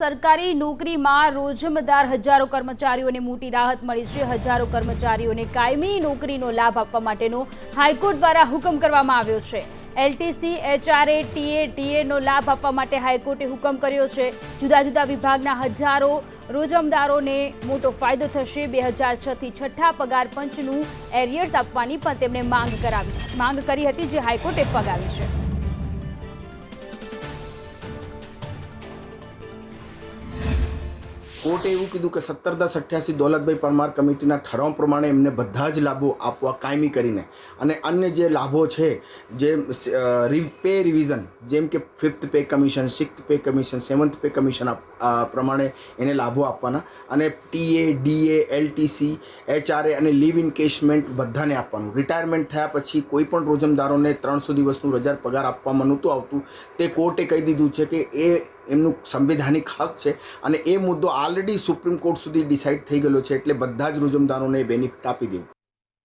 સરકારી નોકરીમાં રોજમદાર હજારો કર્મચારીઓને મોટી રાહત મળી છે। હજારો કર્મચારીઓને કાયમી નોકરીનો લાભ આપવા માટેનો હાઈકોર્ટ દ્વારા હુકમ કરવામાં આવ્યો છે। એલટીસી, એચઆરએ, ટીએ, ડીએનો લાભ આપવા માટે હાઈકોર્ટે હુકમ કર્યો છે। જુદા જુદા વિભાગના હજારો રોજમદારોને મોટો ફાયદો થશે। 2006થી છઠ્ઠા પગાર પંચનું એરિયર્સ આપવાની પણ તેમણે માંગ કરી હતી, જે હાઈકોર્ટે ફગાવી છે। કોર્ટે એવું કીધું કે 17/10/88 દौलतभाई પરમાર કમિટીના ઠરાવ પ્રમાણે એમને બધા જ લાભો આપવા કાયમી કરીને અને અન્ય જે લાભો છે, જે પે રિવિઝન, જેમ કે 5th pay commission, 6th pay commission, 7th pay commission પ્રમાણે એને લાભો આપવાના અને ટીએ, ડીએ, એલટીસી, એચઆરએ અને લીવ ઇન્કેશમેન્ટ બધાને આપવાનું। રિટાયરમેન્ટ થયા પછી કોઈ પણ રોજમદારોને 300 દિવસનું રજા પગાર આપવામાં નહોતું આવતું, તે કોર્ટે કહી દીધું છે કે એ એમનું સંવિધાનિક હક છે અને એ મુદ્દો ઓલરેડી સુપ્રીમ કોર્ટ સુધી ડિસાઇડ થઈ ગયેલો છે, એટલે બધા જ રોજમદારોને બેનિફિટ આપી દેવું।